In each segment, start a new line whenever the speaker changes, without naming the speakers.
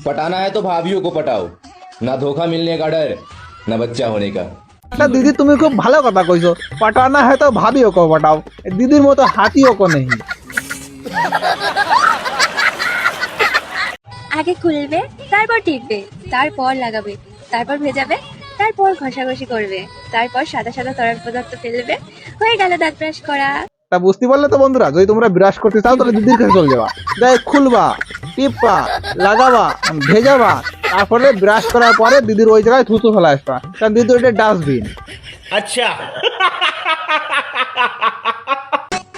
पटाना है तो भाभियों को पटाओ, ना धोखा मिलने का डर, ना बच्चा होने का।
दीदी তুমি খুব ভালো কথা কইছো, पटाना है तो भाभियों को पटाओ, दीदिर মতো হাতিও को नहीं।
আগে খুলবে, তারপর টিপবে, তারপর লাগাবে, তারপর ভেজাবে, তারপর ঘষাঘষি করবে, তারপর সাদা সাদা তরল পদার্থ ফেলবে, হয়ে গেল দাঁত ব্রাশ করা।
তা বুঝতে পারলে তো বন্ধুরা, যদি তোমরা ব্রাশ করতে চাও তাহলে দিদির কাছে চলে যাবা, যাই খুলবা, টিপবা, লাগাবা, ভেজাবা, তারপরে ব্রাশ করার পরে দিদির ওই জায়গায় থুতু ফেলা আসবা, কারণ দিদি ওইটা ডাস্টবিন।
আচ্ছা,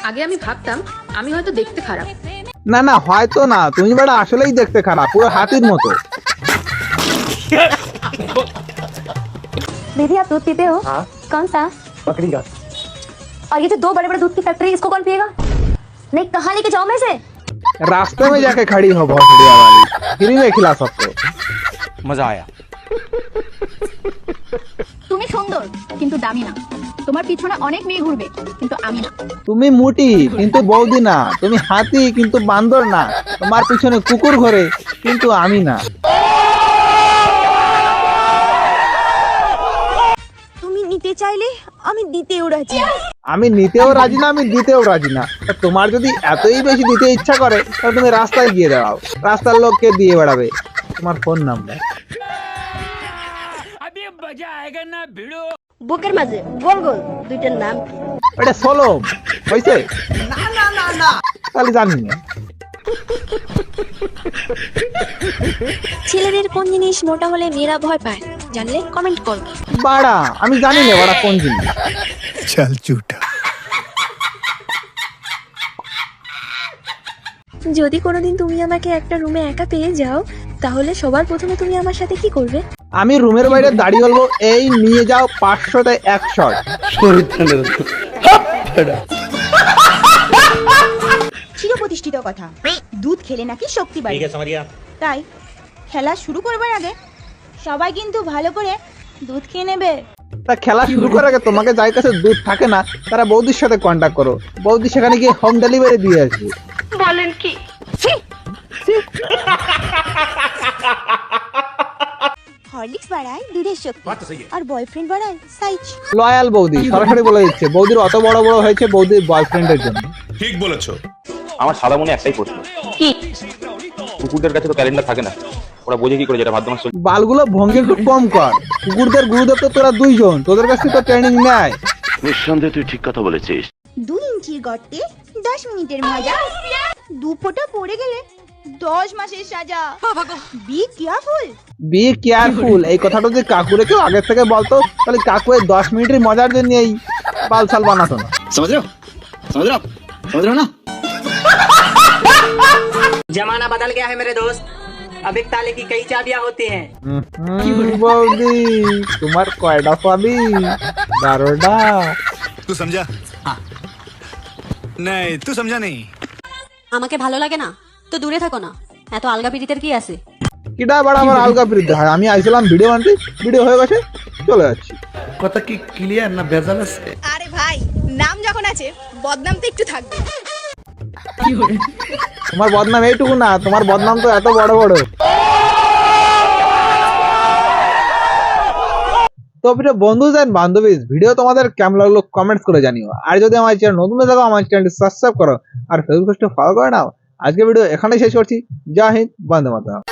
আগে আমি ভাবতাম আমি হয়তো দেখতে খারাপ।
না না, হয়তো না, তুমি বেটা আসলেই দেখতে খারাপ, পুরো হাতির মতো।
दीदी आप दूध पीते हो?
हाँ।
कौन सा?
बकरी का।
और ये जो दो बड़े बड़े दूध की फैक्ट्री, इसको कौन पिएगा? नहीं, कहाँ लेके जाऊं मैं इसे?
रास्ते में जाके खड़ी हो बहुत बढ़िया वाली, फ्री में खिला सबको।
मजा आया।
তুমি সুন্দর কিন্তু দামি না, তোমার পিছনে অনেক মেয়ে ঘুরবে কিন্তু আমি না।
তুমি মুটি কিন্তু বৌদি না, তুমি হাতি কিন্তু বান্দর না, তোমার পিছনে কুকুর ঘোরে কিন্তু আমি না।
তুমি নিতে চাইলে আমি দিতেও রাজি।
আমি নিতেও রাজি না, আমি দিতেও রাজি না। তা তোমার যদি এতই বেশি দিতে ইচ্ছা করে তাহলে তুমি রাস্তায় গিয়ে দাঁড়াও, রাস্তার লোককে দিয়ে বেড়াবে। তোমার ফোন নাম্বার
বুকের মাঝে গোল গোল দুইটার নাম কি?
ওটা সোলো হয়েছে? তাহলে জানি না।
ছেলেদের কোন জিনিস মোটা হলে মেয়েরা ভয় পায়, জানলে কমেন্ট করো।
বাড়া আমি জানি না বাড়া কোন জিনিস।
चल झूठा।
যদি কোনোদিন তুমি আমাকে একটা রুমে একা পেয়ে যাও, তাহলে সবার প্রথমে তুমি আমার সাথে কি করবে?
আমি রুমের বাইরে দাঁড়িয়ে বলবো, এই নিয়ে যাও 500তে 1 শট।
চিরপ্রতিষ্ঠিত কথা, দুধ খেলে নাকি শক্তি বাড়ে।
ঠিক আছে মারিয়া।
তাই খেলা শুরু করবার আগে সবাই কিন্তু ভালো করে দুধ খেয়ে নেবে।
তা খেলা শুরু করার আগে তোমাকে যার কাছে দুধ থাকে না তারা বৌদির সাথে কন্ট্যাক্ট করো, বৌদি সেখানে গিয়ে হোম ডেলিভারি দিয়ে আসবে।
বলেন কি?
হরলিক্স বাড়ায় দুধের শক্তি আর বয়ফ্রেন্ড বাড়ায় সাইজ।
লয়াল বৌদি সরাসরি বলে দিচ্ছে, বৌদির অত বড় বড় হয়েছে বৌদির বয়ফ্রেন্ডের জন্য।
ঠিক বলেছো।
আমার সাদা মনে একটাই প্রশ্ন, কুকুরদের কাছে তো ক্যালেন্ডার থাকে না, ওরা বোঝে কি করে যেটা ভাদ্র মাস চলছে?
বালগুলো ভঙ্গি একটু কম কর, কুকুরদের গুরুদেব তো তোরা 2 জন, তোদের কাছে তো ট্রেনিং নেয়।
নিঃসন্দেহে তুই ঠিক কথা বলেছিস।
2 ইঞ্চির গর্তে 10 মিনিটের মজা, 2 ফোঁটা পড়ে গেলে 10 মাসের সাজা। Be careful.
বি কেয়ারফুল এই কথাটা যদি কাকুরে কেউ আগের থেকে বলতো তাহলে কাকু এই 10 মিনিটের মজার জন্য এই বালসাল বানাতো না।
समझ रहे हो? समझ रहे हो? समझ रहे हो ना?
जमाना बदल गया है मेरे दोस्त, अब एक ताले की कई चाबियां होती हैं।
বৌদি তোমার কয়টা পাবি? 12টা।
तू समझा? हाँ। नहीं तू समझा नहीं।
আমাকে ভালো লাগে না তো দূরে থাকো না, এত আলগা পিরিতের কি আছে?
কিটা বড় আমার আলগা বিরুদ্ধে হয়, আমি আইছিলাম ভিডিও বানাতে, ভিডিও হয়ে গেছে চলে যাচ্ছি।
কথা কি ক্লিয়ার না ভেজাল আছে?
আরে ভাই, নাম যখন আছে বদনাম তো একটু থাকবে।
তোমার বদনাম এইটুকু না, তোমার বদনাম তো এত বড় বড়। তো প্রিয় বন্ধু এন্ড বান্ধবী, ভিডিও তোমাদের কেমন লাগলো কমেন্টস করে জানিও। আর যদি আমার চ্যানেল নতুন হয়ে থাকো আমার চ্যানেলটি সাবস্ক্রাইব করো আর ফেসবুক পেজটা ফলো করে নাও। আজকে ভিডিও এখানেই শেষ করছি। জয় হিন্দ, বন্দে মাতরম।